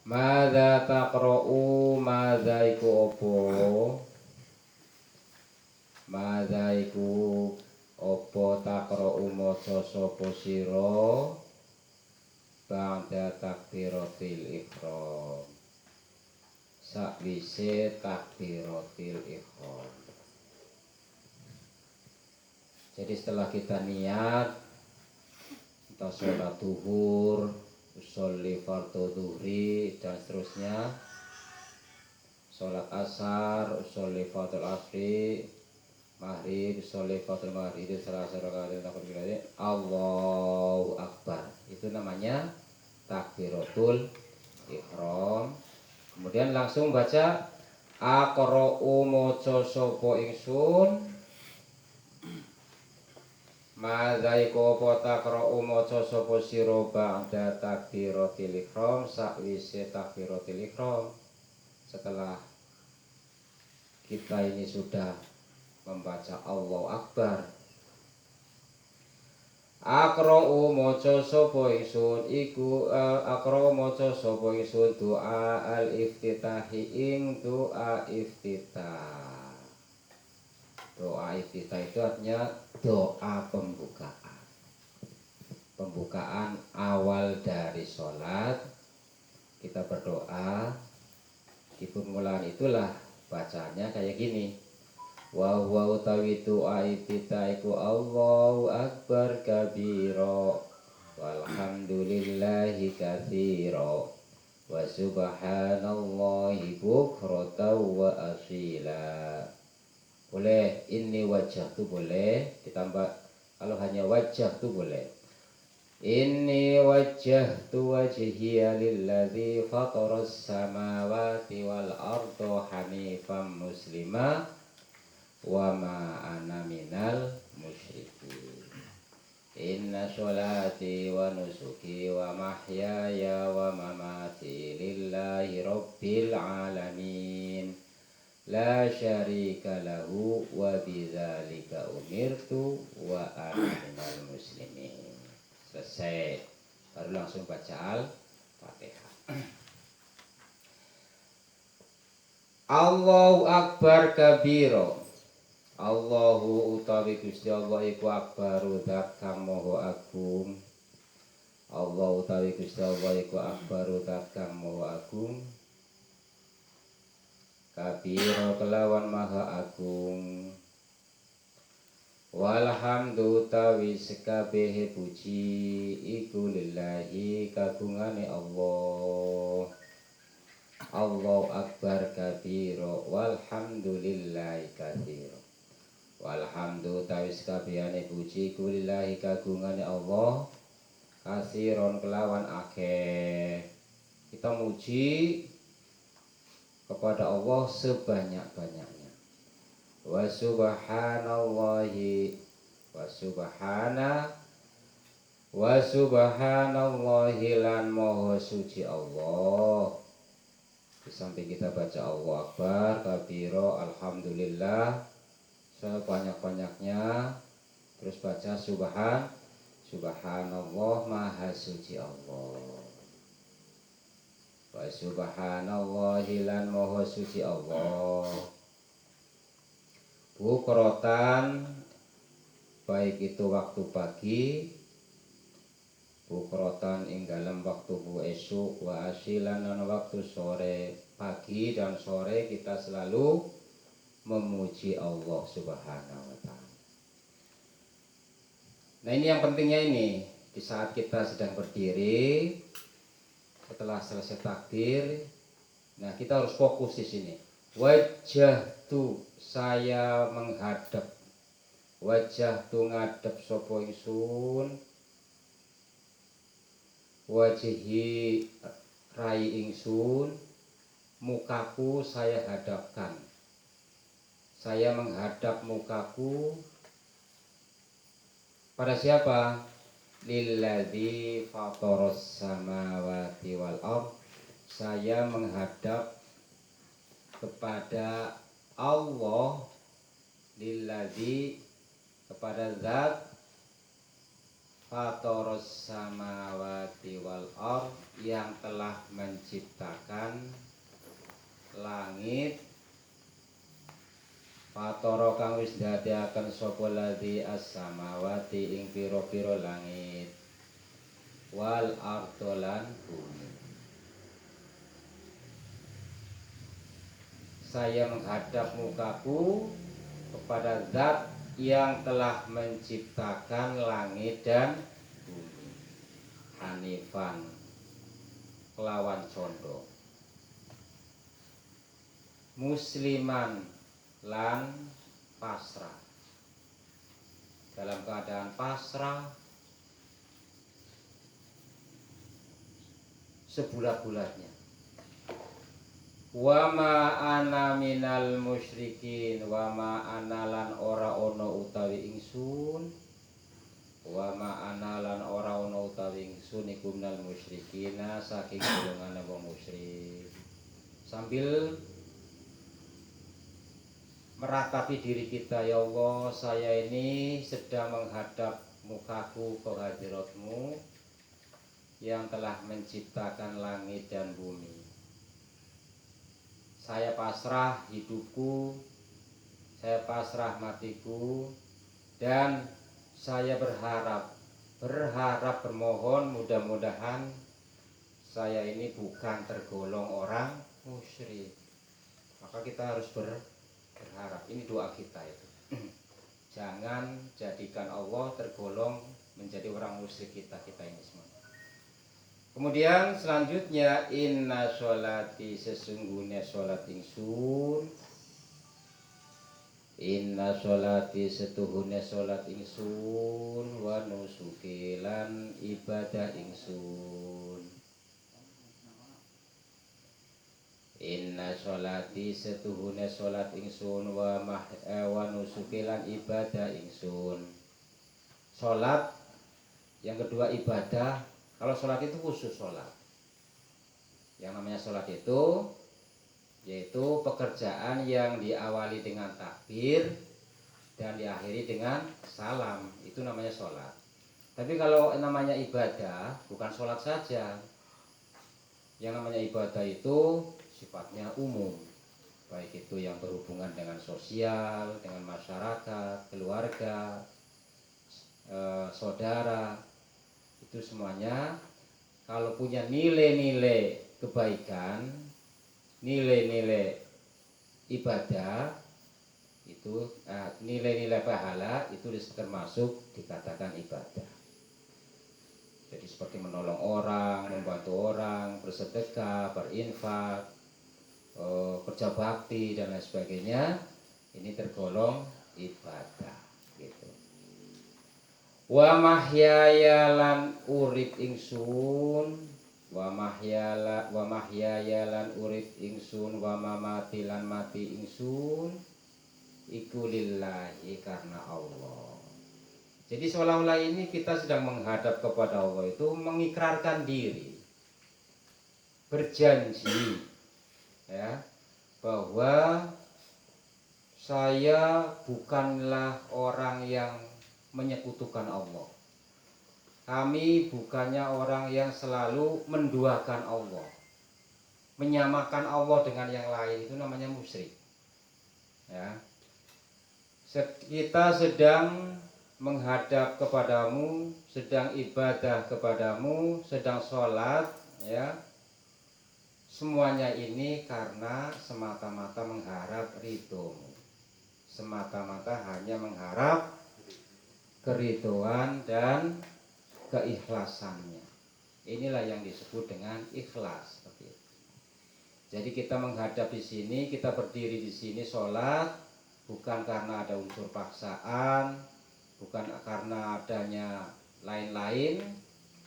Madza taqra'u madza iku opo? Madza iku opo taqra'u maca sapa sira ba'da takbiratil ihram. Sakwise takbiratil ihram. Jadi setelah kita niat entah sholat zuhur, sholli fardhu zuhri dan seterusnya, sholat asar, sholli fardhu asri, maghrib, sholli fardhu maghrib, selasa rakaat Allahu akbar. Itu namanya takbiratul ihram. Kemudian langsung baca aqra'u maca sapa ingsun madza iku apa taqra'u maca sapa sira ba'da takbiratil ihram sakwise takbiratil ihram. Setelah kita ini sudah membaca Allahu akbar, aqra'u maca sapa ingsun iku aqra'u maca sapa ingsun doa al-iftitahi ing doa iftitah. Doa iftitah itu artinya doa pembukaan. Pembukaan awal dari sholat kita berdoa. Di permulaan itulah bacanya kayak gini. Wa huwa utawi doa iftitah iku Allahu akbar kabira walhamdulillahi katsira wa subhanallahi bukratan wa asila. Boleh ini wajah tuh boleh ditambah, kalau hanya wajah tuh boleh. Inni wajjahtu wajhiya lilladzi fataras samawati wal arda hanifan muslima wa ma ana minal musyrikin. Inna sholati wa nusuki wa mahyaya wa mamati lillahi rabbil alamin. La syarika lahu wa bidzalika umirtu wa ana minal muslimin. Selesai. Baru langsung baca Al-Fatihah. Allahu akbar kabira. Allahu utawi Gusti Allah iku akbaru zat kang maha agung. Allah utawi Gusti Allah iku akbaru zat kang maha agung. Kabira kelawan maha agung. Walhamdu utawi sekabehe puji iku lillahi kagungane Allah. Allahu akbar kabira walhamdulillahi katsira. Walhamdu utawi sekabehane puji iku lillahi kagungane Allah. Katsiron kelawan akeh. Kita muji kepada Allah sebanyak-banyaknya. Wa subhanallahi wa subhanallahi lan maha suci Allah. Di samping kita baca Allah akbar kabira alhamdulillah sebanyak-banyaknya, terus baca subhanallah maha suci Allah. Wa subhanallahi lan maha suci Allah. Bukrotan baik itu waktu pagi, bukrotan ing dalam waktu esuk, wa asilan dan waktu sore. Pagi dan sore kita selalu memuji Allah Subhanahu wa ta'ala. Nah, ini yang pentingnya ini, di saat kita sedang berdiri setelah selesai takbir, nah kita harus fokus di sini. Wajah tu saya menghadap, wajah tu ngadep sapa ingsun, wajihi rai ingsun, mukaku saya hadapkan. Saya menghadap mukaku pada siapa? Lilladzi fataras samawati wal ardh. Saya menghadap kepada Allah, lilladzi kepada zat fatoros samawati wal ard, yang telah menciptakan langit. Fatoro kang wis dadiaken sapa ladzi as-samawati ing pira-pira langit, wal ardolan bumi. Saya menghadap mukaku kepada zat yang telah menciptakan langit dan bumi, hanifan kelawan condong, musliman lan pasrah, dalam keadaan pasrah sebulat-bulatnya. Wa ma ana minal musyrikin, wa ma ana lan ora ono utawi ingsun, wa ma ana lan ora ono utawi ingsun iku minal musyrikina, saking golongan wong musyrik. Sambil meratapi diri kita, ya Allah, saya ini sedang menghadap mukaku ke hadirat-Mu yang telah menciptakan langit dan bumi. Saya pasrah hidupku, saya pasrah matiku, dan saya berharap bermohon mudah-mudahan saya ini bukan tergolong orang musyrik. Maka kita harus berharap. Ini doa kita itu. Jangan jadikan Allah tergolong menjadi orang musyrik kita ini semua. Kemudian selanjutnya, inna sholati, sesungguhnya sholat ingsun, inna sholati, setuhune sholat ingsun, wa nusuki lan ibadah ingsun. Inna sholati, setuhune sholat ingsun, wa nusuki lan ibadah ingsun. Sholat, yang kedua ibadah. Kalau sholat itu khusus sholat. Yang namanya sholat itu yaitu pekerjaan yang diawali dengan takbir dan diakhiri dengan salam. Itu namanya sholat. Tapi kalau namanya ibadah, bukan sholat saja. Yang namanya ibadah itu sifatnya umum. Baik itu yang berhubungan dengan sosial, dengan masyarakat, keluarga, saudara. Itu semuanya kalau punya nilai-nilai kebaikan, nilai-nilai ibadah, itu nilai-nilai pahala itu termasuk dikatakan ibadah. Jadi seperti menolong orang, membantu orang, bersedekah, berinfak, kerja bakti dan lain sebagainya, ini tergolong ibadah gitu. Wa mahyaya lan urip ingsun, wa mahyaya lan urip ingsun, wa mamati lan mati ingsun iku lillahi, karena Allah. Jadi seolah-olah ini kita sedang menghadap kepada Allah, itu mengikrarkan diri, berjanji ya, bahwa saya bukanlah orang yang menyekutukan Allah. Kami bukannya orang yang selalu menduakan Allah, menyamakan Allah dengan yang lain, itu namanya musyrik. Ya. Kita sedang menghadap kepadamu, sedang ibadah kepadamu, sedang sholat, ya. Semuanya ini karena semata-mata mengharap ridhomu, semata-mata hanya mengharap keridhaan dan keikhlasannya. Inilah yang disebut dengan ikhlas. Seperti itu. Jadi kita menghadap di sini, kita berdiri di sini sholat, bukan karena ada unsur paksaan, bukan karena adanya lain-lain,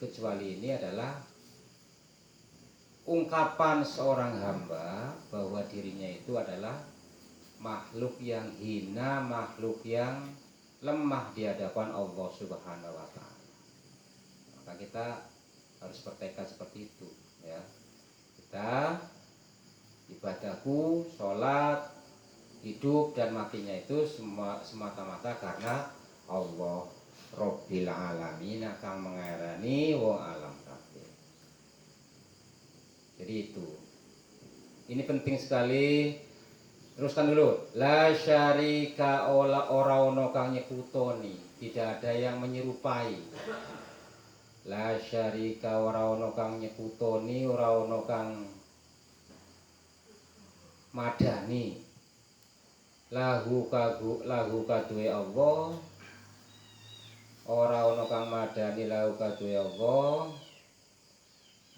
kecuali ini adalah ungkapan seorang hamba bahwa dirinya itu adalah makhluk yang hina, makhluk yang lemah di hadapan Allah Subhanahu wa Ta'ala. Maka kita harus bertekad seperti itu, ya. Kita ibadahku, sholat, hidup dan matinya itu semata-mata karena Allah. Rabbil alamin kang mengairani wong alam kabeh. Jadi itu. Ini penting sekali. Teruskan dulu. La syarika ora ono kang nyekutoni, tidak ada yang menyerupai. La syarika ora ono kang nyekutoni, ora ono kang madani. Lahu kaduwe Allah. Ora ono kang madani lahu kaduwe Allah.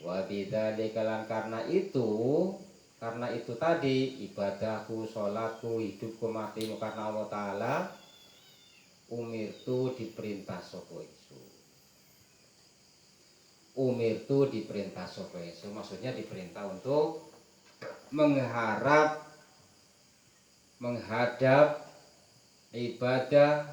Wa bidzalika lan karena itu tadi ibadahku, sholatku, hidupku, matimu karena Allah Ta'ala, umirtu diperintah sapa ingsun. Umirtu diperintah sapa ingsun, maksudnya diperintah untuk menghadap ibadah,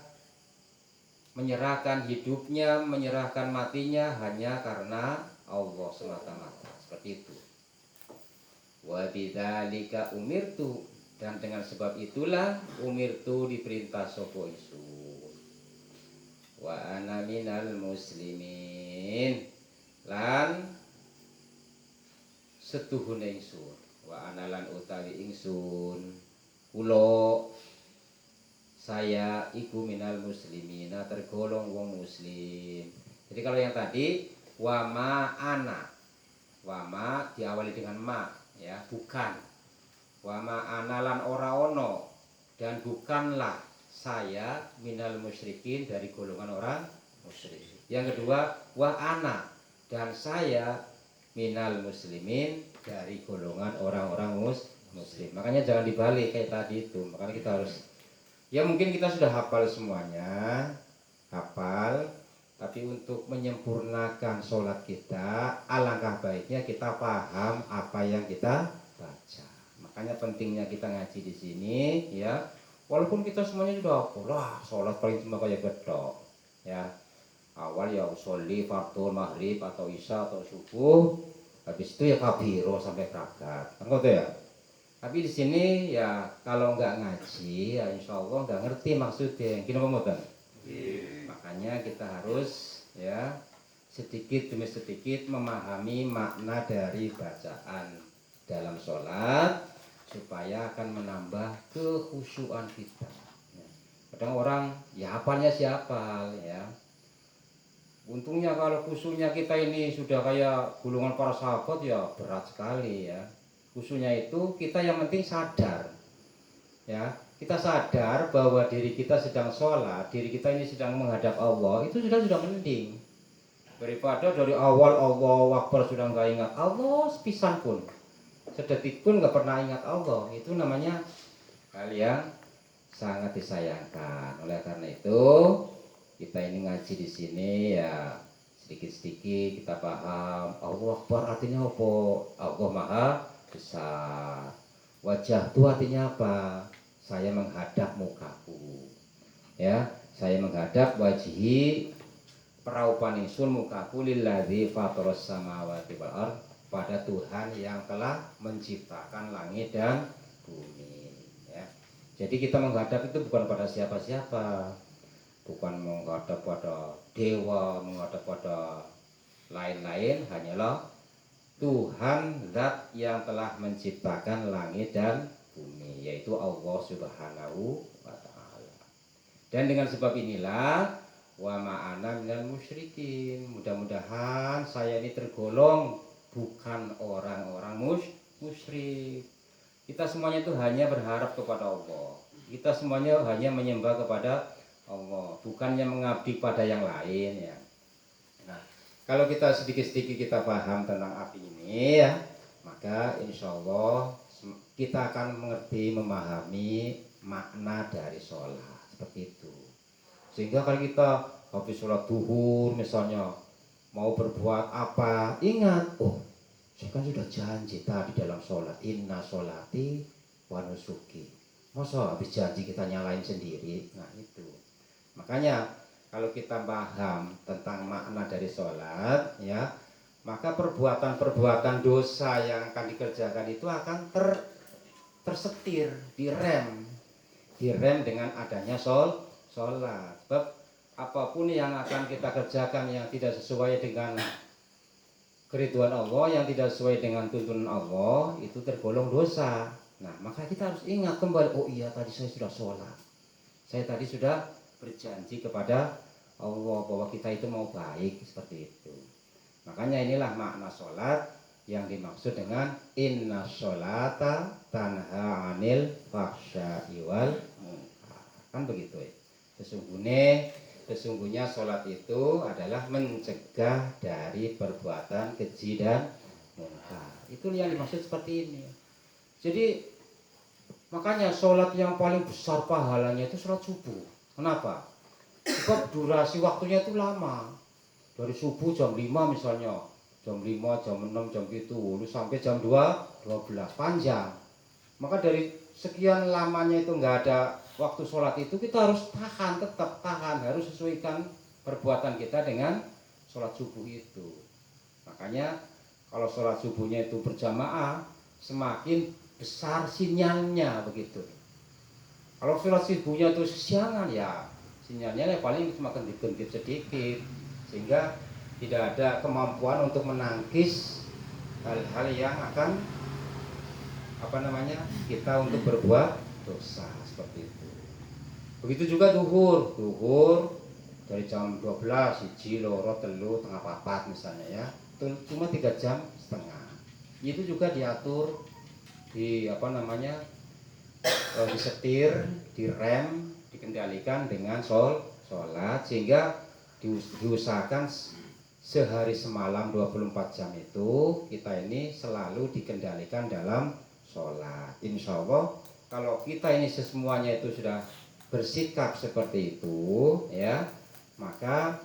menyerahkan hidupnya, menyerahkan matinya hanya karena Allah semata-mata. Seperti itu. Wa bidzalika umirtu, dan dengan sebab itulah umirtu diperintah sapa ingsun. Wa ana minal muslimin, lan setuhune ingsun. Wa ana lan utawi ingsun kula saya iku minal muslimina, tergolong wong muslim. Jadi kalau yang tadi wa ma ana, wa ma diawali dengan ma, ya, bukan. Wa ma ana lan ora ono, dan bukanlah saya minal musyrikin, dari golongan orang musyrik. Yang kedua wa ana, dan saya minal muslimin, dari golongan orang-orang muslim. Makanya jangan dibalik kayak tadi itu. Makanya kita harus, ya mungkin kita sudah hafal semuanya, hafal, tapi untuk menyempurnakan sholat kita, alangkah baiknya kita paham apa yang kita baca. Makanya pentingnya kita ngaji di sini, ya. Walaupun kita semuanya sudah hafal, sholat paling cuma kayak gedok, ya. Awal ya sholli fardhu maghrib atau isya atau subuh, habis itu ya kabiro sampai rakaat, kan gitu ya. Tapi di sini ya kalau nggak ngaji, ya insya Allah nggak ngerti maksudnya. Gini pemoton. Makanya kita harus ya sedikit demi sedikit memahami makna dari bacaan dalam sholat supaya akan menambah kekhusyuan kita. Kadang orang ya hafalnya siapa ya. Untungnya kalau khusyuknya kita ini sudah kayak gulungan para sahabat ya berat sekali ya. Khusyuknya itu kita yang penting sadar ya, kita sadar bahwa diri kita sedang sholat, diri kita ini sedang menghadap Allah, itu sudah mending daripada dari awal Allahu Akbar sudah nggak ingat Allah sepisan pun, sedetik pun nggak pernah ingat Allah. Itu namanya hal yang sangat disayangkan. Oleh karena itu kita ini ngaji di sini ya sedikit-sedikit kita paham Allah Akbar artinya apa, Allah Maha Besar. Wajah itu artinya apa? Saya menghadap mukaku, ya, saya menghadap wajhi peraupan ingsun mukaku lilladzi fataras samawati wal ard, pada Tuhan yang telah menciptakan langit dan bumi, ya. Jadi kita menghadap itu bukan pada siapa-siapa, bukan menghadap pada dewa, menghadap pada lain-lain, hanyalah Tuhan zat yang telah menciptakan langit dan bumi, yaitu Allah Subhanahu wa Ta'ala. Dan dengan sebab inilah wa ma'ana minal musyrikin, mudah-mudahan saya ini tergolong bukan orang-orang musyrik. Kita semuanya itu hanya berharap kepada Allah, kita semuanya hanya menyembah kepada Allah, bukannya mengabdi pada yang lain ya. Nah, kalau kita sedikit-sedikit kita paham tentang api ini ya, maka insya Allah kita akan mengerti, memahami makna dari sholat seperti itu. Sehingga kalau kita habis sholat duhur misalnya mau berbuat apa, ingat, oh saya kan sudah janji tadi dalam sholat, inna sholati wa nusuki. Masa habis janji kita nyalain sendiri? Nah itu. Makanya kalau kita paham tentang makna dari sholat, ya, maka perbuatan-perbuatan dosa yang akan dikerjakan itu akan tersetir, direm dengan adanya sholat. Sebab apapun yang akan kita kerjakan yang tidak sesuai dengan keriduan Allah, yang tidak sesuai dengan tuntunan Allah, itu tergolong dosa. Nah, maka kita harus ingat kembali, oh iya tadi saya sudah sholat, saya tadi sudah berjanji kepada Allah bahwa kita itu mau baik, seperti itu. Makanya inilah makna sholat yang dimaksud dengan inna sholata tanha anil fahsya'i wal munkar. Kan begitu ya. Sesungguhnya sholat itu adalah mencegah dari perbuatan keji dan munkar. Itu yang dimaksud seperti ini. Jadi makanya sholat yang paling besar pahalanya itu sholat subuh. Kenapa? Sebab durasi waktunya itu lama. Dari subuh jam 5 misalnya, jam 5, jam 6, jam 7, sampai jam 2, 12, panjang. Maka dari sekian lamanya itu nggak ada waktu sholat itu, kita harus tahan, tetap tahan, harus sesuaikan perbuatan kita dengan sholat subuh itu. Makanya kalau sholat subuhnya itu berjamaah, semakin besar sinyalnya begitu. Kalau sholat subuhnya itu kesiangan, ya sinyalnya paling cuma kendip-kendip sedikit, sehingga tidak ada kemampuan untuk menangkis hal-hal yang akan kita untuk berbuat dosa, seperti itu. Begitu juga duhur dari jam 12, siji, loro, telu, tengah papat misalnya ya, cuma 3 jam setengah. Itu juga diatur disetir, direm, dikendalikan dengan sholat, sehingga diusahakan sehari semalam 24 jam itu kita ini selalu dikendalikan dalam sholat. Insya Allah kalau kita ini semuanya itu sudah bersikap seperti itu ya, maka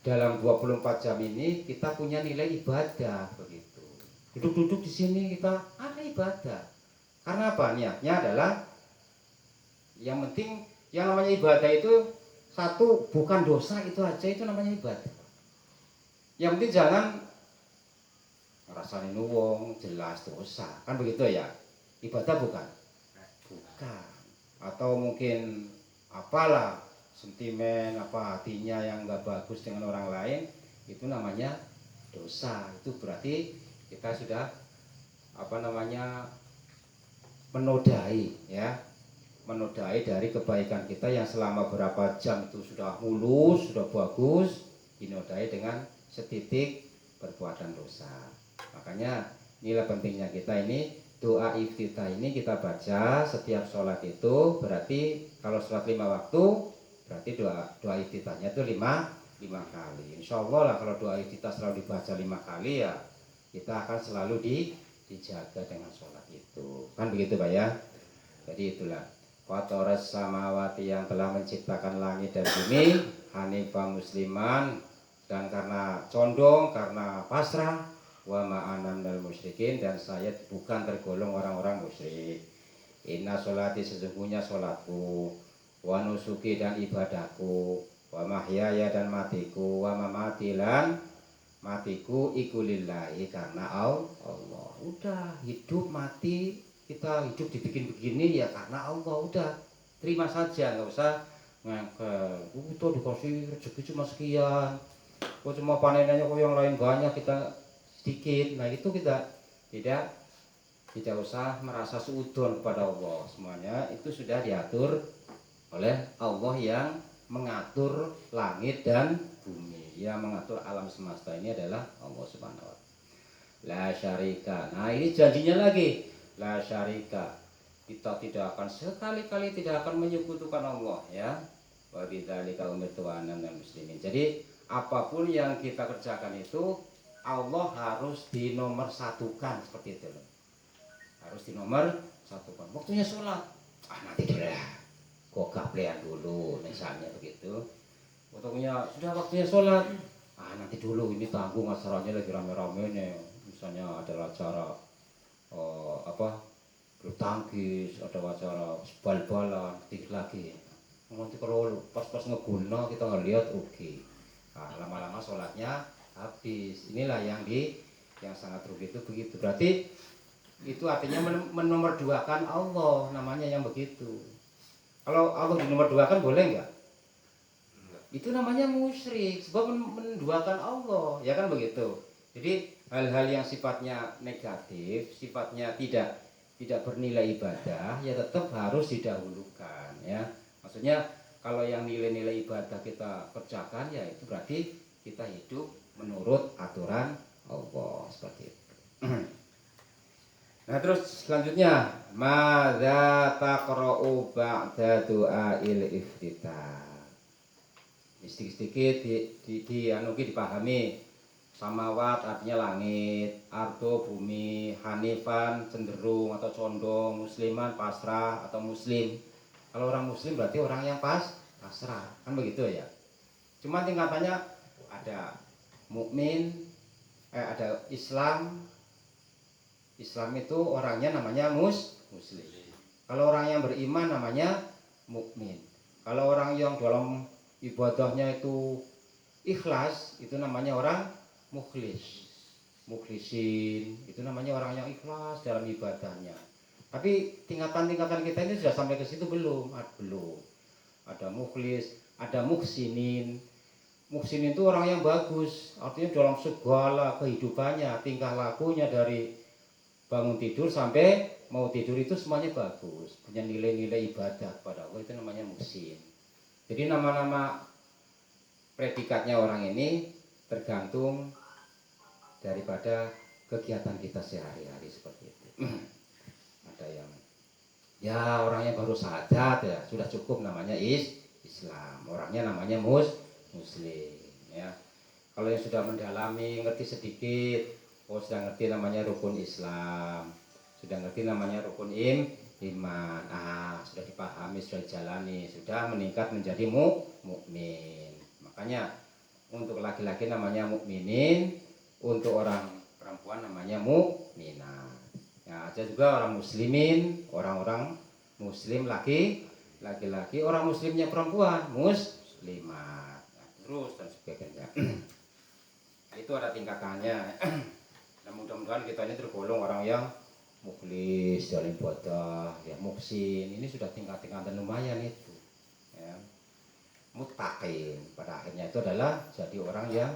dalam 24 jam ini kita punya nilai ibadah begitu. Duduk-duduk di sini kita ada ibadah. Karena apa? Niatnya adalah yang penting, yang namanya ibadah itu satu, bukan dosa itu aja, itu namanya ibadah. Yang penting jangan ngerasain wong jelas dosa, kan begitu ya. Ibadah bukan. Atau mungkin apalah sentimen hatinya yang nggak bagus dengan orang lain, itu namanya dosa. Itu berarti kita sudah menodai ya, menodai dari kebaikan kita yang selama berapa jam itu sudah mulus, sudah bagus, dinodai dengan setitik perbuatan dosa. Makanya inilah pentingnya kita ini doa iftitah ini kita baca setiap sholat itu. Berarti kalau sholat 5 waktu berarti doa iftitahnya itu 5 kali. Insya Allah lah kalau doa iftitah selalu dibaca 5 kali ya, kita akan selalu dijaga dengan sholat itu, kan begitu Pak ya. Jadi itulah Fatoras samawati, yang telah menciptakan langit dan bumi, hanifah musliman, dan karena condong, karena pasrah, wa ma'anam dal musyrikin, dan saya bukan tergolong orang-orang musyrik. Inna sholati, sesungguhnya sholatku, wa nusuki, dan ibadahku, wa mahyaya, dan matiku, wa mamati, lan matiku iku lillahi, karena Allah. Udah hidup mati, kita hidup dibikin begini ya karena Allah. Udah terima saja, nggak usah ngangkel. Itu dikasih rezeki cuma sekian, kok cuma panenannya kok yang lain banyak, kita sedikit. Nah itu kita tidak usah merasa suudzon kepada Allah. Semuanya itu sudah diatur oleh Allah yang mengatur langit dan bumi. Yang mengatur alam semesta ini adalah Allah Subhanahu wa ta'ala. La syarika. Nah ini janjinya lagi, la syarika, kita tidak akan sekali-kali tidak akan menyekutukan Allah ya. Wa bidzalika umirtu wa ana minal muslimin. Jadi apapun yang kita kerjakan itu Allah harus dinomorsatukan, seperti itu loh. Harus dinomorsatukan. Waktunya sholat, nanti dulu lah, kok gaplean dulu misalnya begitu. Sudah waktunya sholat, nanti dulu, ini tanggung acaranya lagi rame-rame nih. Misalnya ada acara bulu tangkis, ada acara bal-balan, ketik lagi. Nanti kalau pas ngeguna kita ngelihat rugi. Nah, lama-lama sholatnya habis. Inilah yang sangat rugi itu begitu. Berarti itu artinya menomorduakan Allah, namanya yang begitu. Kalau Allah dinomorduakan boleh nggak? itu namanya musyrik, sebab menduakan Allah, ya kan begitu. Jadi hal-hal yang sifatnya negatif, sifatnya tidak bernilai ibadah, ya tetap harus didahulukan, ya. Maksudnya kalau yang nilai-nilai ibadah kita kerjakan, ya itu berarti kita hidup menurut aturan Allah, seperti itu. Nah terus selanjutnya, madza taqra'u ba'da du'ail iftitah. Sedikit-sedikit dipahami. Samawat artinya langit, ardo bumi, hanifan cenderung atau condong, musliman pasrah atau muslim. Kalau orang muslim berarti orang yang pasrah, kan begitu ya. Cuma tingkatannya ada mukmin, ada Islam. Islam itu orangnya namanya muslim. Kalau orang yang beriman namanya mukmin. Kalau orang yang dalam ibadahnya itu ikhlas, itu namanya orang mukhlis. Mukhlisin, itu namanya orang yang ikhlas dalam ibadahnya. Tapi tingkatan-tingkatan kita ini sudah sampai ke situ belum? Belum. Ada mukhlis, ada muhsinin. Muhsinin itu orang yang bagus, artinya dalam segala kehidupannya, tingkah lakunya dari bangun tidur sampai mau tidur itu semuanya bagus, punya nilai-nilai ibadah kepada Allah, itu namanya muhsin. Jadi nama-nama predikatnya orang ini tergantung daripada kegiatan kita sehari-hari, seperti itu. Ada yang ya orangnya baru syahadat, ya sudah cukup namanya Islam, orangnya namanya muslim, ya. Kalau yang sudah mendalami, ngerti sedikit, sudah ngerti namanya rukun Islam, sudah ngerti namanya rukun iman, sudah dipahami, sudah dijalani, sudah meningkat menjadi mukmin. Makanya untuk laki-laki namanya mukminin, untuk orang perempuan namanya mukminah. Ya, ada juga orang muslimin, orang-orang muslim laki-laki, orang muslimnya perempuan muslimat. Nah, terus dan sebagainya. Itu ada tingkatannya. Nah, mudah-mudahan kita ini tergolong orang yang mukhlis dalam ibadah, ya muhsin. Ini sudah tingkat-tingkatan lumayan itu, ya. Muttaqin, pada akhirnya itu adalah jadi orang yang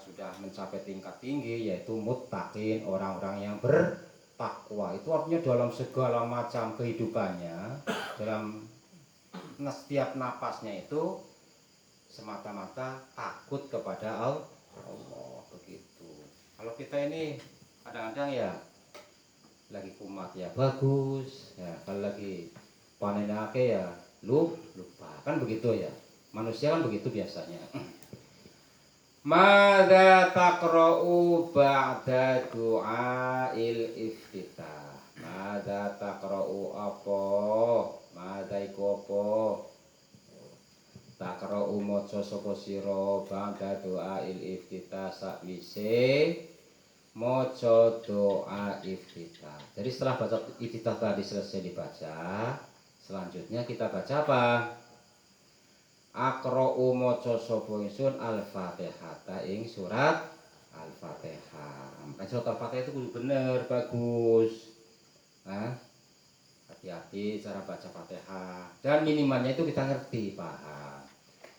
sudah mencapai tingkat tinggi, yaitu muttaqin, orang-orang yang bertakwa. Itu artinya dalam segala macam kehidupannya, dalam setiap napasnya itu semata-mata takut kepada Allah, begitu. Kalau kita ini kadang-kadang ya lagi kumat ya bagus, ya kalau lagi panen ya lupa, kan begitu ya. Manusia kan begitu biasanya. Madza taqra'u ba'da du'ail iftitah. Madza taqra'u apa? Madza iku apa? Taqra'u maca sapa sira ba'da du'ail iftitah sakwise maca doa iftitah. Jadi setelah baca iftitah tadi selesai dibaca, selanjutnya kita baca apa? Aqra'u maca sapa ingsun al-Fatihah ing surat Al-Fatihah. Makanya surat Al-Fatihah itu kudu bener, bagus. Hati-hati cara baca Fatihah. Dan minimalnya itu kita ngerti, paham.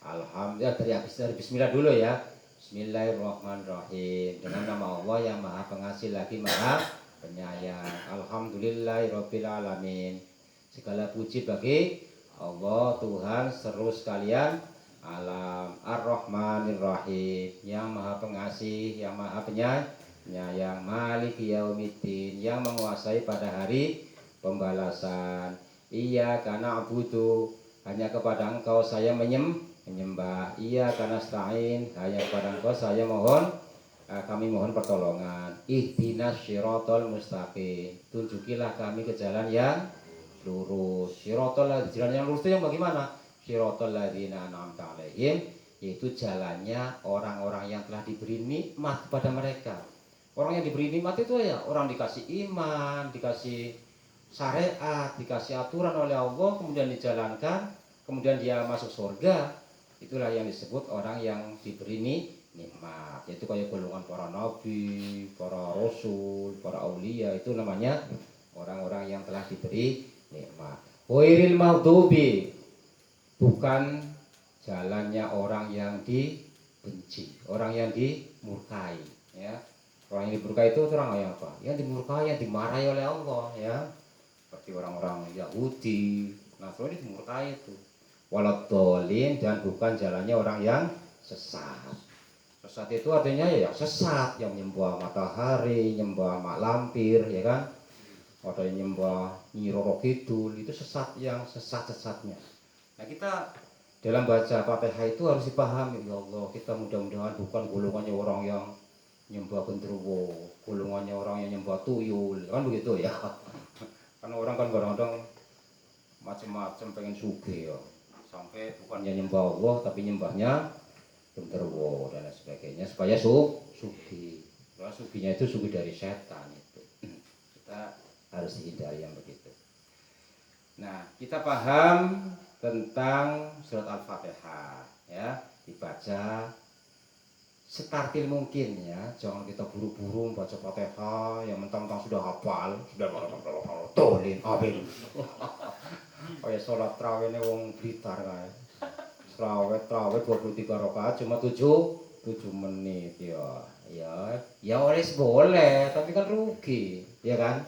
Alhamdulillah, dari bismillah dulu ya. Bismillahirrahmanirrahim. Dengan nama Allah yang Maha Pengasih lagi Maha Penyayang. Alhamdulillahirabbil alamin. Segala puji bagi Allah Tuhan seru sekalian alam. Ar-Rahmanir-Rahim, yang Maha Pengasih, yang Maha Penyayang. Maliki yaumiddin, yang menguasai pada hari pembalasan. Iyyaka na'budu, hanya kepada Engkau saya menyembah. Iyyaka nasta'in, hanya kepada Engkau saya kami mohon pertolongan. Ihdinas syiratal mustaqim, tunjukilah kami ke jalan yang lurus. Syiratal, jalan yang lurus itu yang bagaimana? Syiratal ladzina an'amta 'alaihim, yaitu jalannya orang-orang yang telah diberi nikmat kepada mereka. Orang yang diberi nikmat itu ya orang dikasih iman, dikasih syariat, dikasih aturan oleh Allah, kemudian dijalankan, kemudian dia masuk surga. Itulah yang disebut orang yang diberi nikmat, yaitu kayak golongan para nabi, para rasul, para aulia, itu namanya orang-orang yang telah diberi nikmat. Ghairil maghdubi, bukan jalannya orang yang dibenci, orang yang dimurkai, ya. Orang yang dimurkai itu orang yang apa? Yang dimurkai, yang dimarahi oleh Allah, ya. Seperti orang-orang Yahudi, Nasrani dimurkai itu. Waladhdallin, dan bukan jalannya orang yang sesat. Sesat itu artinya ya sesat, yang menyembah matahari, menyembah mak lampir, ya kan? Ada yang menyembah Nyi Roro Kidul, itu sesat yang sesat-sesatnya. Nah, kita dalam baca Fatihah itu harus dipahami, ya Allah, kita mudah-mudahan bukan golongannya orang yang nyembah genderuwo, golongannya orang yang nyembah tuyul, kan begitu ya. Karena orang kan kadang-kadang macam-macam pengen sugih ya. Sampai bukannya nyembah Allah tapi nyembahnya genderuwo dan sebagainya supaya sugih. Karena sugihnya itu sugih dari setan itu. Kita harus dihindari yang begitu. Nah, kita paham tentang surat Al-Fatihah, ya, dibaca setartil mungkin, ya. Jangan kita buru-buru membaca Fatihah yang mentang-mentang sudah hafal, sudah tolin, amin. Kayak sholat tarawihnya wong Blitar kae. Tarawih 23 rakaat cuma 7 menit, ya. Ya boleh, tapi kan rugi, ya kan?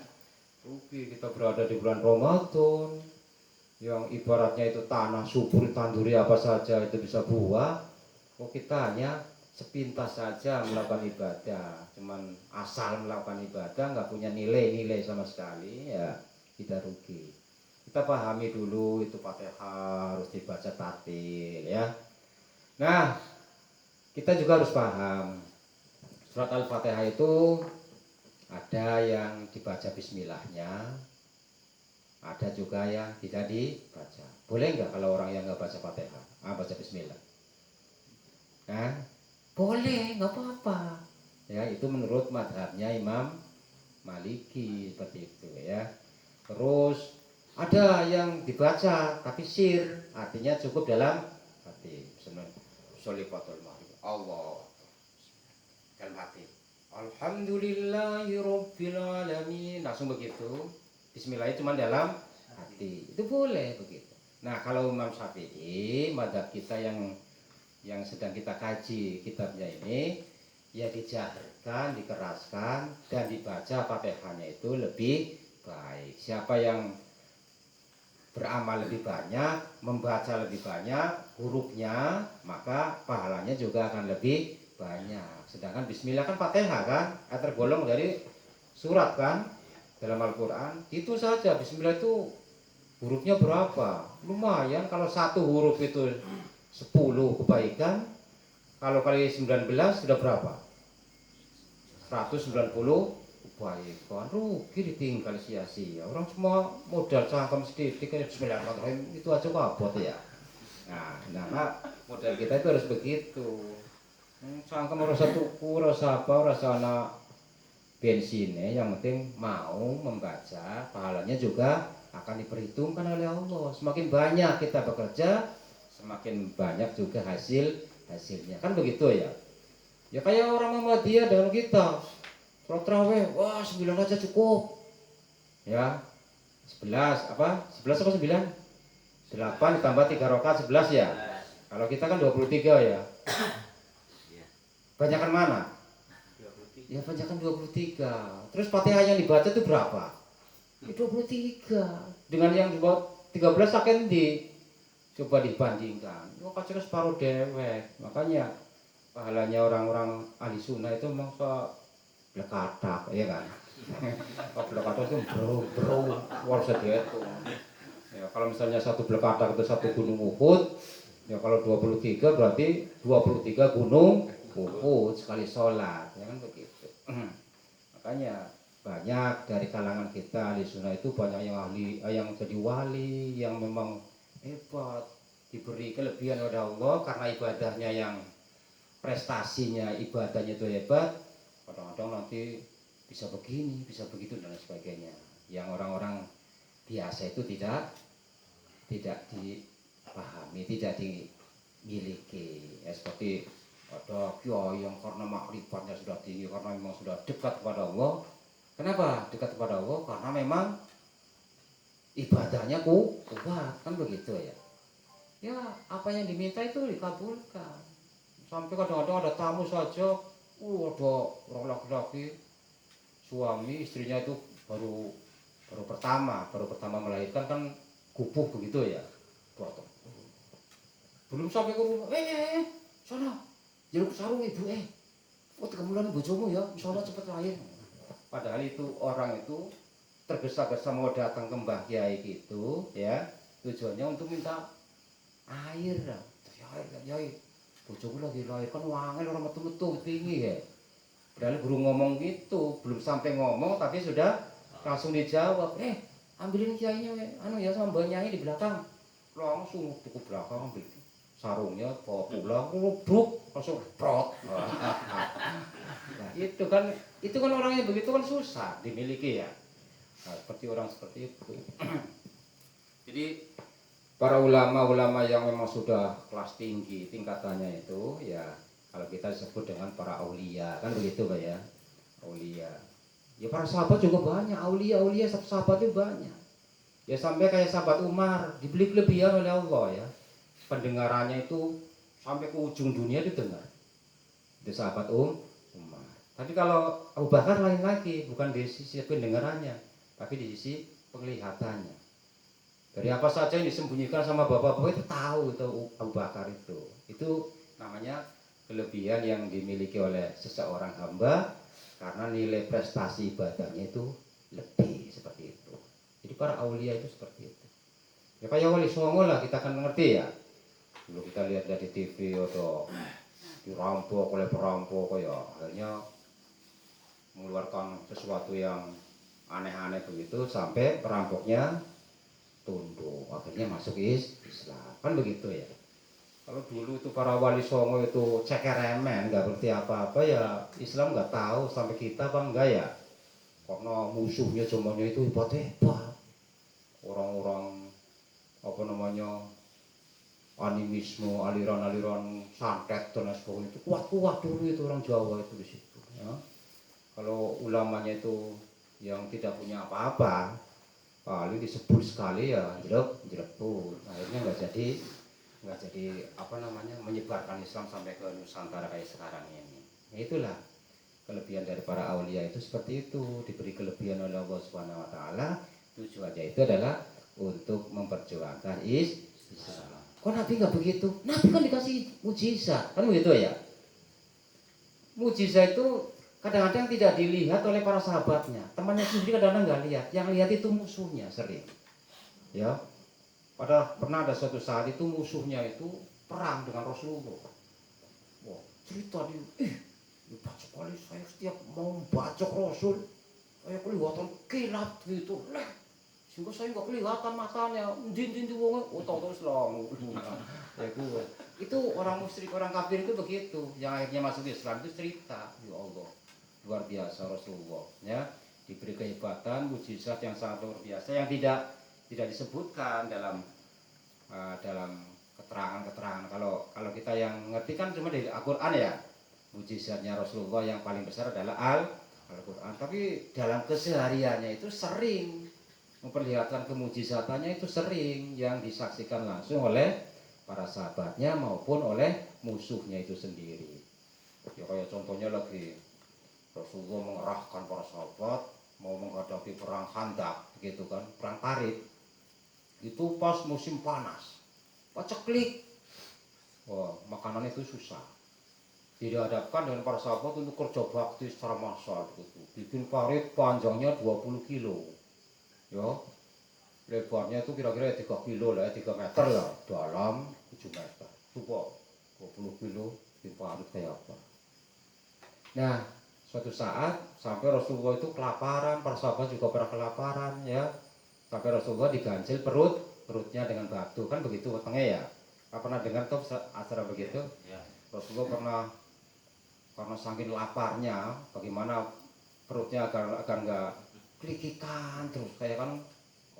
Rugi kita berada di bulan Ramadan yang ibaratnya itu tanah subur, tanduri apa saja itu bisa buah. Kok kita hanya sepintas saja melakukan ibadah, cuman asal melakukan ibadah, nggak punya nilai-nilai sama sekali, ya kita rugi. Kita pahami dulu itu Fatihah harus dibaca tartil, ya. Nah, kita juga harus paham surat Al-Fatihah itu ada yang dibaca bismillahnya, ada juga yang tidak dibaca. Boleh nggak kalau orang yang nggak baca Fatihah, baca bismillah? Nah, boleh, nggak apa-apa. Ya, itu menurut madhabnya Imam Maliki seperti itu, ya. Terus ada yang dibaca tapi sir, artinya cukup dalam hati. Sholifatul maghrib, Allah dalam hati. Alhamdulillahirabbil alamin, langsung begitu. Bismillahnya cuma dalam hati. Itu boleh begitu. Nah, kalau Imam Syafi'i, madhab kita yang sedang kita kaji kitabnya ini, ya dijaharkan, dikeraskan dan dibaca Fatihahnya itu lebih baik. Siapa yang beramal lebih banyak, membaca lebih banyak hurufnya, maka pahalanya juga akan lebih banyak. Sedangkan bismillah kan Fatihah kan, tergolong dari surat kan dalam Al-Qur'an. Itu saja bismillah itu hurufnya berapa? Lumayan, kalau satu huruf itu 10 kebaikan, kalau kali 19 sudah berapa? 190 kebaikan. Rugi ditinggal sia-sia. Orang semua modal cangkem sedikit kayak bismillahirrahmanirrahim itu aja kabut ya. Nah, modal kita itu harus begitu. Cangkem ora usah tuku, ora usah apa, ora usah ana bensinnya, yang penting mau membaca, pahalanya juga akan diperhitungkan oleh Allah. Semakin banyak kita bekerja, semakin banyak juga hasilnya. Kan begitu ya. Ya kayak orang Muhammadiyah dengan kita. Sholat tarawih, wah 9 aja cukup. Ya. 11 apa? 11 apa 9? 8 ditambah 3 rakaat 11 ya. Kalau kita kan 23 ya. Banyakan mana? Ya banyakan 23. Terus Fatihah yang dibaca itu berapa? Ya 23. Dengan yang dibaca 13 akan coba dibandingkan. Oh kacau separuh dewek. Makanya pahalanya orang-orang ahli sunnah itu memang blekatak, ya kan? Kalau blekatak itu bro, luar segitu. Ya, kalau misalnya satu blekatak itu satu gunung Uhud, ya kalau 23 berarti 23 gunung Uhud sekali sholat, ya kan begitu. Makanya banyak dari kalangan kita ahli sunnah itu banyak yang ahli, yang jadi wali, yang memang hebat, diberi kelebihan oleh Allah karena ibadahnya yang prestasinya ibadahnya itu hebat, kadang-kadang nanti bisa begini, bisa begitu dan sebagainya. Yang orang-orang biasa itu tidak dipahami, tidak dimiliki. Ya, seperti ada kiai yang karena makrifatnya sudah tinggi, karena memang sudah dekat kepada Allah. Kenapa dekat kepada Allah? Karena memang ibadahnya kuat, kan begitu ya. ya apa yang diminta itu dikabulkan. Sampai kadang-kadang ada tamu saja, ada orang laki-laki, suami istrinya itu baru baru pertama melahirkan kan kubuh begitu ya. Belum sampai ke rumah, sana, jeruk sarung ibu, oh 3 bulan bojomu ya, insya cepat lahir. Padahal itu orang itu tergesa-gesa mau datang ke Mbah Kiai gitu, ya, tujuannya untuk minta air, Kiai, bojoku lagi lahir kan wangel orang metu-metu tinggi ya. Padahal guru ngomong gitu, belum sampai ngomong tapi sudah langsung dijawab, ambilin kiainya, anu ya sama Mbak Nyai di belakang. Langsung ke belakang ambil sarungnya bawa pulang, rubruk langsung prot. Nah, itu kan orangnya begitu kan susah dimiliki ya. Nah, seperti orang seperti itu. Jadi para ulama-ulama yang memang sudah kelas tinggi tingkatannya itu ya, kalau kita disebut dengan para aulia kan begitu Pak ya. Aulia. Ya para sahabat juga banyak, aulia sahabat itu banyak. Ya sampai kayak sahabat Umar diberi kelebihan oleh Allah ya. Pendengarannya itu sampai ke ujung dunia didengar. Itu sahabat Umar. Tapi kalau Abu Bakar lain lagi, bukan di sisi pendengarannya, tapi di sisi penglihatannya. Dari apa saja yang disembunyikan sama bapak-bapak itu tahu itu Abu Bakar itu. Itu namanya kelebihan yang dimiliki oleh seseorang hamba karena nilai prestasi ibadahnya itu lebih seperti itu. Jadi para aulia itu seperti itu. Ya kayak Wali Songo lah kita kan ngerti ya. Dulu kita lihat dari TV atau dirampok oleh perampok ya akhirnya mengeluarkan sesuatu yang aneh-aneh begitu sampai perampoknya tunduk akhirnya masuk Islam kan begitu ya. Kalau dulu itu para wali songo itu cekeremen nggak berarti apa-apa ya Islam nggak tahu sampai kita apa enggak ya karena musuhnya semuanya itu hebat-hebat orang-orang apa namanya animisme, aliran-aliran santet dan sebagainya itu kuat-kuat dulu itu orang Jawa itu di situ. Ya. Kalau ulamanya itu yang tidak punya apa-apa, paling disebut sekali ya jeleput. Akhirnya nggak jadi apa namanya menyebarkan Islam sampai ke Nusantara kayak sekarang ini. Ya itulah kelebihan dari para aulia itu seperti itu diberi kelebihan oleh Allah Subhanahu Wa Taala. Tujuannya itu adalah untuk memperjuangkan Islam. Kok Nabi nggak begitu? Nabi kan dikasih mujizat, kan begitu ya? Mujizat itu kadang-kadang tidak dilihat oleh para sahabatnya. Temannya sendiri kadang-kadang nggak lihat. Yang lihat itu musuhnya sering. Ya, pernah ada suatu saat itu musuhnya itu perang dengan Rasulullah. Wah, cerita dia, bacok kali saya setiap mau bacok Rasul, saya kelihatan kilat gitu, sehingga saya nggak kelihatan matanya, din wong, tahu Islam. Ya gue, itu orang musyrik orang kafir itu begitu, yang akhirnya masuk Islam itu cerita, ya Allah, luar biasa Rasulullah, ya diberi kehebatan, mujizat yang sangat luar biasa yang tidak disebutkan dalam keterangan-keterangan. Kalau kita yang ngerti kan cuma dari Al-Quran ya, mujizatnya Rasulullah yang paling besar adalah Al-Quran. Tapi dalam kesehariannya itu sering memperlihatkan kemujizatannya itu sering yang disaksikan langsung oleh para sahabatnya maupun oleh musuhnya itu sendiri. Ya kayak contohnya lagi Rasulullah mengerahkan para sahabat mau menghadapi perang Khandaq begitu kan, perang Tarik. Itu pas musim panas. Paceklik. Wah, makanan itu susah. Dihadapkan dengan para sahabat untuk kerja bakti secara massal gitu. Bikin parit panjangnya 20 kilo. Ya, lebarnya itu kira-kira 3 kilo lah, 3 meter lah, dalam 7 meter. Coba 20 kilo diparut kayak apa. Nah, suatu saat sampai Rasulullah itu kelaparan, para sahabat juga pernah kelaparan ya. Sampai Rasulullah diganjil perutnya dengan batu, kan begitu wetenge ya. Pernah dengar tuh acara begitu? Ya. Rasulullah pernah karena saking laparnya, bagaimana perutnya agar nggak klikikan terus kayak kan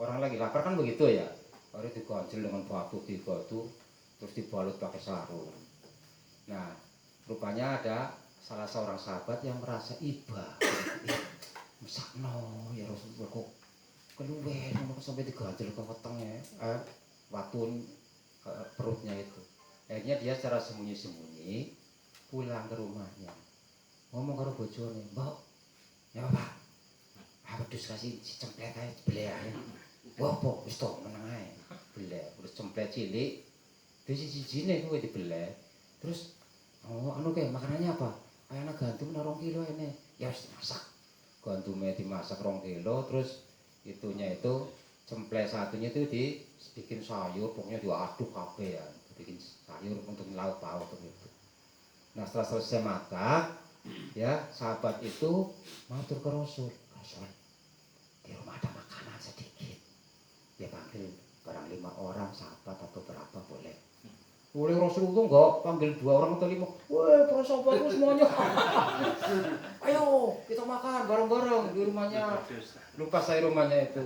orang lagi lapar kan begitu ya. Harus diganjil dengan batu terus dibalut pakai sarung. Nah, rupanya ada salah seorang sahabat yang merasa iba. Mesakno ya Rasulullah kok keluwen ngono sampai diganjel ke wetenge watun perutnya itu. Akhirnya dia secara sembunyi-sembunyi pulang ke rumahnya, ngomong karo bojone, "Mbok, ya Pak, wedhus kasih si cemplet ae beleh ae." "Wah, apa? Wis to meneng ae." Beleh, terus cemplet cilik, wis siji-sijine kuwi dibeleh. Terus, "Oh, anu ke makanannya apa?" "Ayana gandum 2 kilo ini." "Ya wis masak." Gandumnya dimasak 2 kilo, terus itunya itu cemplet satunya itu dibikin sayur, pokoknya diaduk kabeh ya, bikin sayur untuk lauk pauk begitu. Nah, setelah selesai masak, ya sahabat itu matur ke Rasul, "Rasul, di rumah ada makanan sedikit, ya panggil barang 5 orang sahabat atau berapa boleh." Oleh Rasulullah enggak panggil 2 orang atau 5. "Woi, para sahabatku semuanya. Ayo kita makan bareng-bareng di rumahnya." Lupa saya rumahnya itu.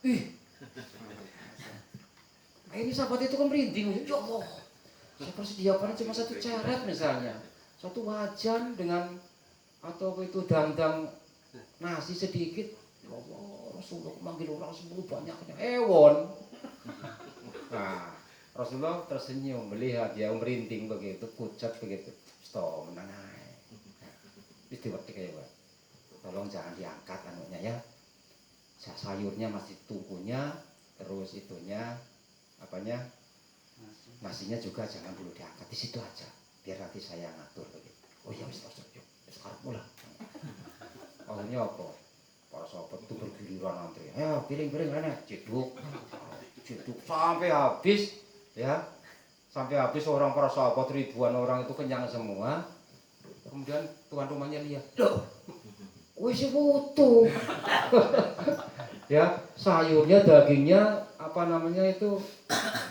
Ih, ini sahabat itu kan merinding. Ya Allah, saya persediakannya cuma 1 ceret misalnya, 1 wajan dengan atau itu dandang nasi sedikit. Ya Allah, Rasulullah manggil orang 10 banyaknya ewon. Nah, Rasulullah tersenyum melihat dia merinding begitu, pucat begitu. Stop, menang ae. Wis diwetik ya, Pak. Tolong jangan diangkat anunya ya. Sayurnya masih tungkunya, terus itunya apanya? Nasinya juga jangan dulu diangkat, di situ aja. Biar nanti saya ngatur begitu. "Oh iya wis Rasul, yuk. Wis karep mulai." Akhirnya apa? Para sahabat itu bergiliran antri. "Ayo, piring-piring rene, jeduk." Jeduk sampai habis ya. Sampai habis orang para sahabat ribuan orang itu kenyang semua. Kemudian tuan rumahnya lihat, "Loh, wis utuh." Ya, sayurnya, dagingnya, apa namanya itu,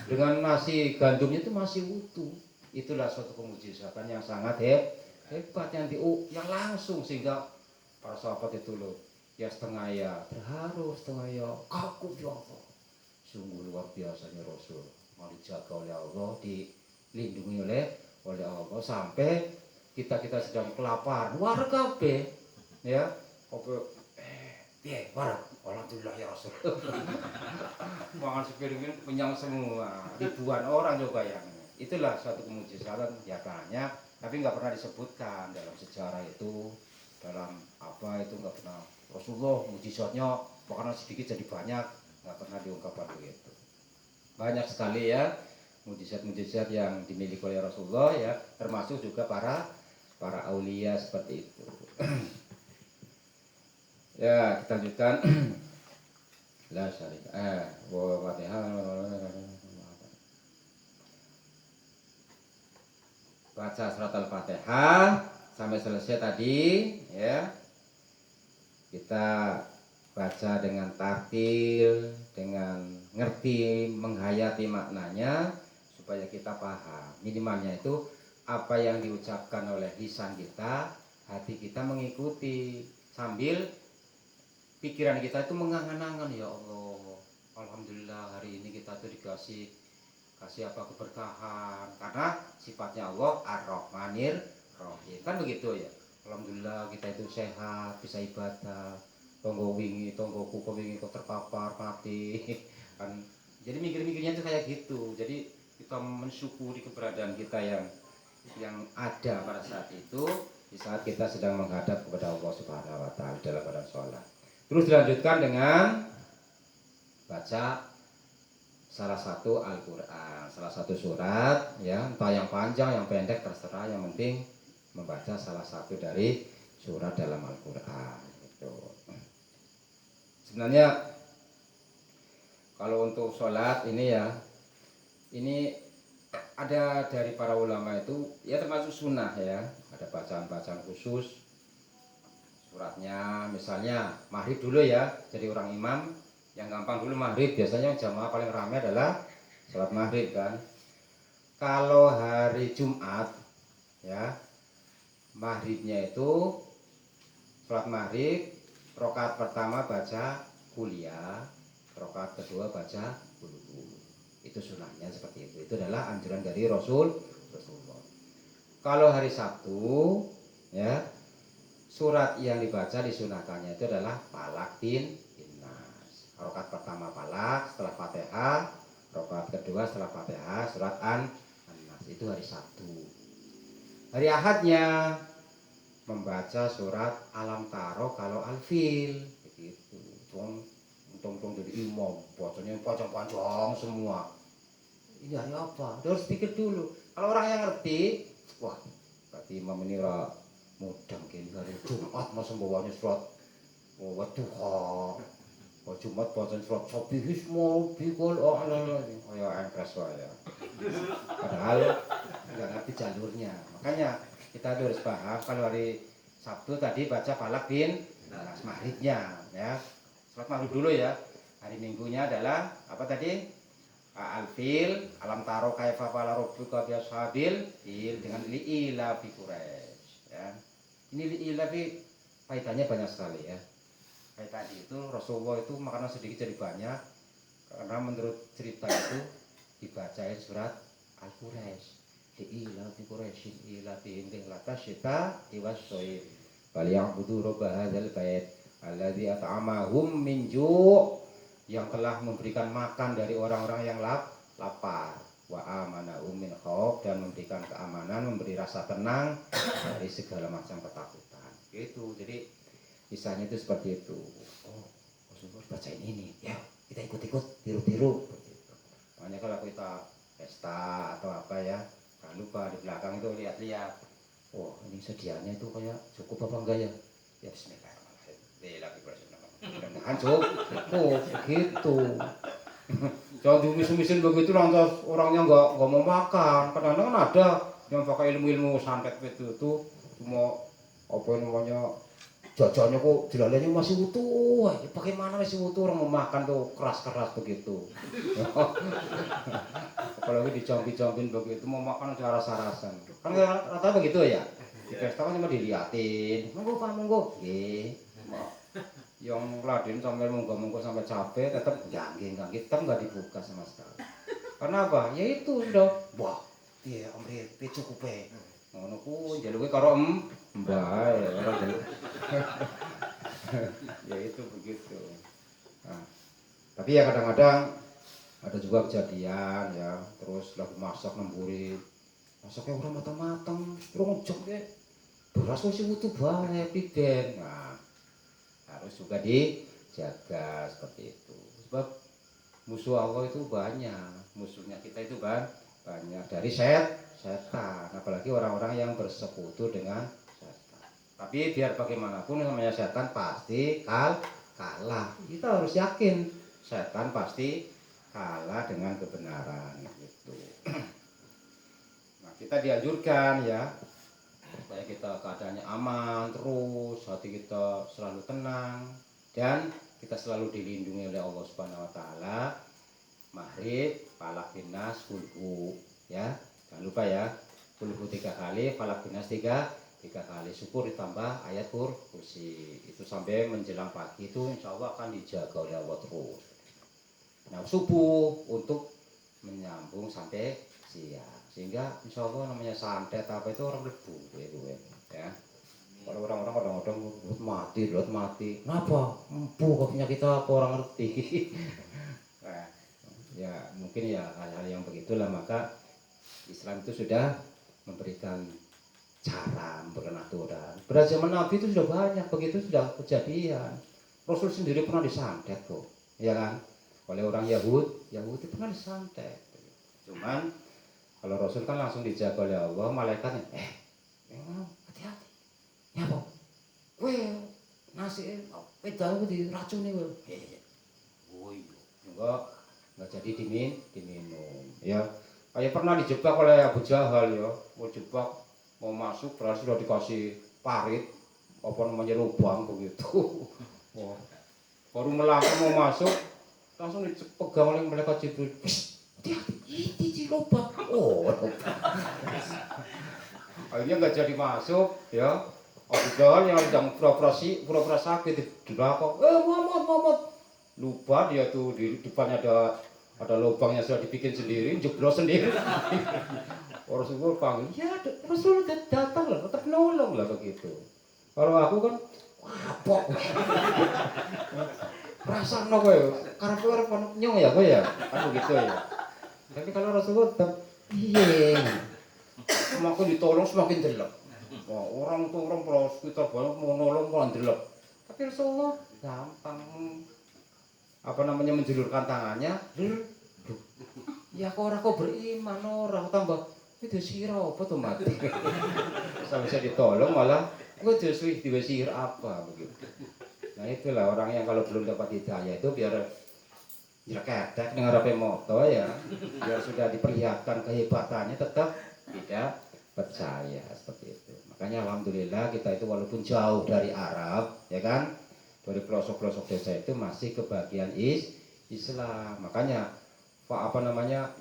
dengan nasi gandumnya itu masih utuh. Itulah suatu kemujizatan yang sangat hebat yang langsung sehingga para sahabat itu loh, ya setengah ya terharu, setengah ya kagum, ya Allah. Sungguh luar biasanya Rasul, mau dijaga oleh Allah, dilindungi oleh Allah sampai kita sedang kelaparan, war kabeh, ya. Piye, war, alhamdulillah ya Rasul. Makan sepiringin kenyang semua, ribuan orang juga yang. Itulah suatu kemujizatan nyatanya, tapi nggak pernah disebutkan dalam sejarah itu, dalam apa itu nggak pernah. Rasulullah mujizatnya makanan sedikit jadi banyak, nggak pernah diungkapkan begitu. Banyak sekali ya mujizat-mujizat yang dimiliki oleh Rasulullah ya, termasuk juga para aulia seperti itu. Ya, kita lanjutkan. La syarika. Wa Fatihah. Baca surat Al-Fatihah sampai selesai tadi ya. Kita baca dengan tartil, dengan ngerti, menghayati maknanya supaya kita paham. Minimalnya itu apa yang diucapkan oleh lisan kita, hati kita mengikuti sambil pikiran kita itu mengangan-angan, ya Allah, alhamdulillah hari ini kita tuh dikasih apa keberkahan karena sifatnya Allah Ar-Rahmanir Rahim, kan begitu ya. Alhamdulillah kita itu sehat, bisa ibadah. Tonggoku kewingi kok terpapar mati kan. Jadi mikir-mikirnya itu kayak gitu. Jadi kita mensyukuri keberadaan kita yang ada pada saat itu, di saat kita sedang menghadap kepada Allah Subhanahu wa taala dalam keadaan sholat. Terus dilanjutkan dengan baca salah satu Al-Quran, salah satu surat ya, entah yang panjang yang pendek terserah, yang penting membaca salah satu dari surat dalam Al-Quran gitu. Sebenarnya kalau untuk sholat ini ya, ini ada dari para ulama itu ya termasuk sunnah ya, ada bacaan-bacaan khusus suratnya. Misalnya maghrib dulu ya, jadi orang imam yang gampang dulu maghrib, biasanya jamaah paling ramai adalah sholat maghrib kan. Kalau hari Jumat ya, maghribnya itu sholat maghrib rakaat pertama baca kuliah, rakaat kedua baca qul. Itu sunahnya seperti itu. Itu adalah anjuran dari Rasulullah. Kalau hari Sabtu ya, surat yang dibaca disunahkannya itu adalah Falaq bin Nas. Rakaat pertama Falaq, setelah Fatihah, Rakaat kedua setelah Fatihah surat An-Nas, itu hari Sabtu. Hari Ahadnya membaca surat Alam Taro kalau Al-Fil begitu. Untung jadi imam, bacanya panjang-panjang semua. Ini hari apa? Dia harus pikir dulu. Kalau orang yang ngerti, wah, berarti imam ini mudeng gini hari Jumat masa bawanya surat Wadduha. Jumat bacaan surat Sabbihisma bikul a'la. Ya engkres ya. Padahal nggak ngerti jalurnya. Makanya kita harus paham kalau hari Sabtu tadi baca Falak bin Nas maghribnya ya. Salat maghrib dulu ya. Hari Minggunya adalah apa tadi? Al-Fil, Alam Taro kaifa fa'ala rabbuka bi ashabil fil dengan li'ila fi Quraisy ya. Ini li'ila fi faedahnya banyak sekali ya. Kayak tadi itu Rasulullah itu makanan sedikit jadi banyak karena menurut cerita itu dibacain surat Al-Quraisy. Li'ila fi Quraisyin ila fi hindin latashita diwasoi wal ya'budu rabb hadzal bait alladzi at'amahum min ju', yang telah memberikan makan dari orang-orang yang lapar, wa amanahum min khauf, dan memberikan keamanan, memberi rasa tenang dari segala macam ketakutan. Gitu. Jadi kisahnya itu seperti itu. Oh, Rasulullah bacain ini, ya kita ikut-ikut, tiru-tiru. Makanya kalau kita pesta atau apa ya, jangan lupa di belakang itu lihat-lihat. Oh, ini sediaannya itu kayak cukup apa enggak ya? Ya Bismillahirrahmanirrahim. Mudah-mudahan cukup begitu. Jangan diumis-umisin begitu lantas orangnya nggak mau makan. Kadang-kadang kan ada yang pakai ilmu-ilmu santet itu tuh cuma apa namanya jajannya kok dilalainya masih utuh. Bagaimana masih utuh orang mau makan tuh keras-keras begitu. Apalagi dicampi-campin begitu mau makan udah rasa-rasan. Kan rata-rata begitu ya. Di pesta kan cuma diliatin. Monggo Pak, monggo. Nggih. Yang laden sampai monggo-monggo sampai capek tetap enggak nggak dibuka sama sekali. Karena apa? Ya itu sudah. Wah, piye omre piye cukupe. Ngono ku jaluke karo mbah ya ora jaluk. Ya itu begitu. Nah, tapi ya kadang-kadang ada juga kejadian ya, terus lagi masak nemburi. Masaknya ora matang-matang, terus ngejok ya. Beras wis utuh bae piden. Nah, harus juga dijaga seperti itu. Sebab musuh Allah itu banyak, musuhnya kita itu banyak dari setan, apalagi orang-orang yang bersekutu dengan setan. Tapi biar bagaimanapun namanya setan pasti kalah. Kita harus yakin setan pasti kalah dengan kebenaran gitu. Nah, kita dianjurkan ya supaya kita keadaannya aman terus, hati kita selalu tenang dan kita selalu dilindungi oleh Allah Subhanahu wa taala. Maghrib, Falaq bin Nas, Qulhu ya. Jangan lupa ya. Qulhu 3 kali, Falaq bin Nas 3 kali. Syukur ditambah ayat kursi. Itu sampai menjelang pagi itu insya Allah akan dijaga oleh Allah terus. Nah, subuh untuk menyambung sampai siang. Sehingga insya Allah namanya santet apa itu orang lebu gitu ya. Kalau orang-orang kadang-kadang lot mati. Kenapa? Empu kok penyakit apa orang ngerti. Nah, ya mungkin ya hal-hal yang begitulah, maka Islam itu sudah memberikan cara, memberikan aturan. Pada zaman Nabi itu sudah banyak begitu, sudah kejadian. Rasul sendiri pernah disantet kok, ya kan? Oleh orang Yahudi pernah disantet. Cuman kalau Rasul kan langsung dijaga oleh Allah, malaikatnya, hati-hati. Ya apa? Nasi wedang diracuni kowe. Oh iya. Enggak jadi diminum. Ya. Kayak pernah dijebak oleh Abu Jahal ya. Mau jebak, mau masuk berarti sudah dikasih parit apa namanya lubang begitu. Wah. Baru melangkah mau masuk langsung dipegang oleh malaikat Jibril. Hati-hati, ini lubang. Oh, akhirnya nggak jadi masuk, ya. Abu Jahal yang sedang pura-pura sakit di belakang. Muhammad. Lupa dia tuh di depannya ada lubangnya sudah dibikin sendiri, jeblos sendiri. Rasulullah panggil, ya Rasulullah datang lah, tetap nolong lah begitu. Kalau aku kan, wapok. Perasaan apa ya? Karena keluar nyong ya, gue ya, kan begitu ya. Tapi kalau Rasulullah tetap iya. Semakin ditolong semakin delep. Wah, orang tuh orang kalau sekitar banyak mau nolong malah delep. Tapi Rasulullah gampang menjulurkan tangannya. Ya kok beriman orang tambah itu sihir apa tuh mati. Sampai saya ditolong malah gue justru sihir apa begitu. Nah itulah orang yang kalau belum dapat hidayah itu biar ketek dengan rapi moto ya, biar sudah diperlihatkan kehebatannya tetap tidak percaya seperti itu. Makanya alhamdulillah kita itu walaupun jauh dari Arab ya kan, dari pelosok-pelosok desa itu masih kebagian Islam. Makanya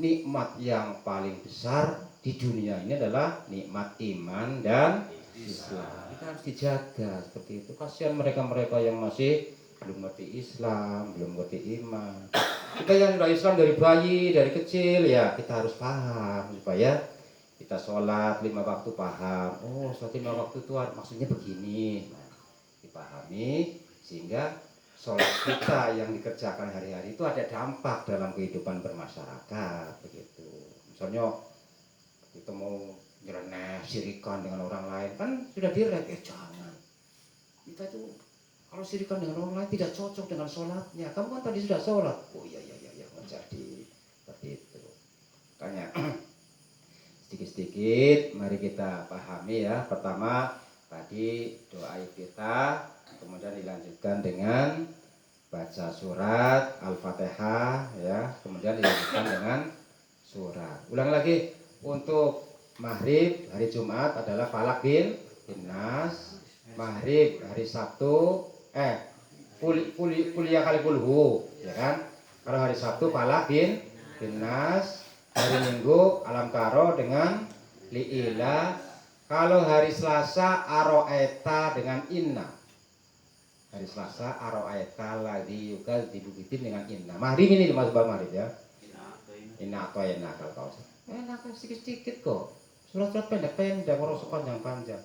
nikmat yang paling besar di dunia ini adalah nikmat iman dan Islam. Kita harus dijaga seperti itu. Kasihan mereka-mereka yang masih belum ngerti Islam, belum ngerti iman. Kita yang sudah Islam dari bayi, dari kecil ya kita harus paham supaya kita sholat 5 waktu paham. Oh, sholat 5 waktu itu maksudnya begini. Nah, dipahami sehingga sholat kita yang dikerjakan hari-hari itu ada dampak dalam kehidupan bermasyarakat begitu. Misalnya kita mau nyeleneh sirikan dengan orang lain kan sudah direk, jangan. Kita itu kalau sirikan dengan orang lain tidak cocok dengan sholatnya. Kamu kan tadi sudah sholat. Oh iya menjadi seperti itu. Makanya sedikit-sedikit mari kita pahami ya. Pertama tadi doa kita, kemudian dilanjutkan dengan baca surat Al-Fatihah ya, kemudian dilanjutkan dengan surat. Ulang lagi, untuk maghrib hari Jumat adalah Falak bin Nas, maghrib hari Sabtu kuliah kali kulhu ya kan. Kalau hari Sabtu Falak bin Nas, hari Minggu Alam Taro dengan liila. Kalau hari Selasa Aro'eta dengan inna. Hari Selasa Aro'eta lagi juga dibukitin dengan inna. Maghrib ini dimasuk maghrib ya. Inna atau enak kalau kau enak sedikit-sedikit kok. Surat-surat pendek-pendek, orang sepanjang-panjang.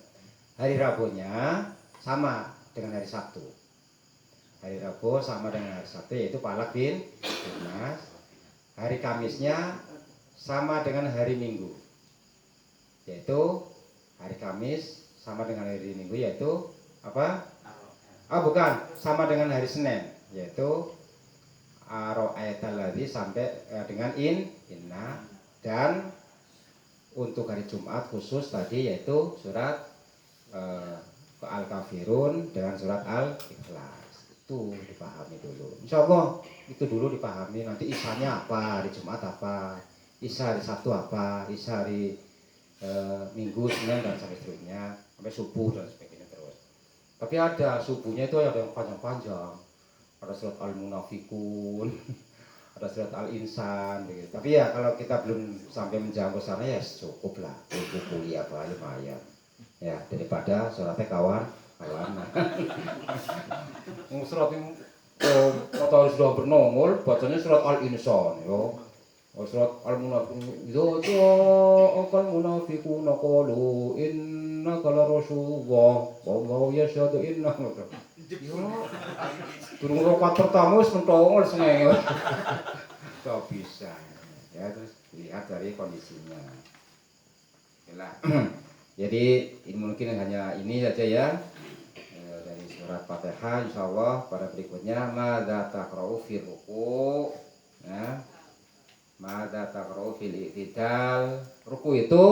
Hari Rabunya sama dengan hari Sabtu. Hari Rabu sama dengan hari Sabtu yaitu Falak bin Nas. Hari Kamisnya sama dengan hari Minggu. Yaitu hari Kamis sama dengan hari Minggu yaitu apa? Bukan, sama dengan hari Senin yaitu Aro'aital ladzi sampai dengan inna. Dan untuk hari Jumat khusus tadi yaitu surat Al-Kafirun dengan surat Al-Ikhlas. Itu dipahami dulu. Insya Allah itu dulu dipahami. Nanti isanya apa, hari Jumat apa, isya hari Sabtu apa, isya hari Minggu, Senin dan sampai seterusnya sampai subuh dan sebagainya terus. Tapi ada subuhnya itu ada yang panjang-panjang. Ada surat Al-Munafikun, ada surat Al-Insan begitu. Tapi ya kalau kita belum sampai menjangkau sana ya cukup lah buku kuliah apa lumayan ya, daripada suratnya kawan surat ini atau sudah bernongol bacanya surat Al-Insan yo. Surat Al-Munafikun itu akan munafikun qalu inna kala rasulullah wallahu yashhadu inna yo. Durung rokat pertama wis mentongol sengenge. Kok bisa. Ya terus lihat dari kondisinya. Okelah. Jadi ini mungkin hanya ini saja ya. Dari surat Fatihah insyaallah pada berikutnya madza taqra'u fi ruku'. Ya. Madza taqra'u fil i'tidal. Ruku itu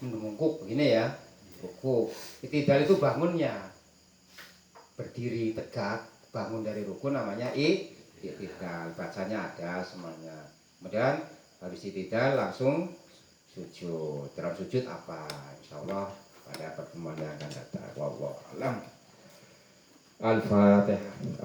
membungkuk begini ya. Ruku. I'tidal itu bangunnya. Berdiri tegak, bangun dari ruku namanya i'tidal. Bacanya ada semuanya. Kemudian habis i'tidal langsung sujud. Dalam sujud apa? Insyaallah pada pertemuan yang akan datang. Wallahu a'lam. Al-Fatihah.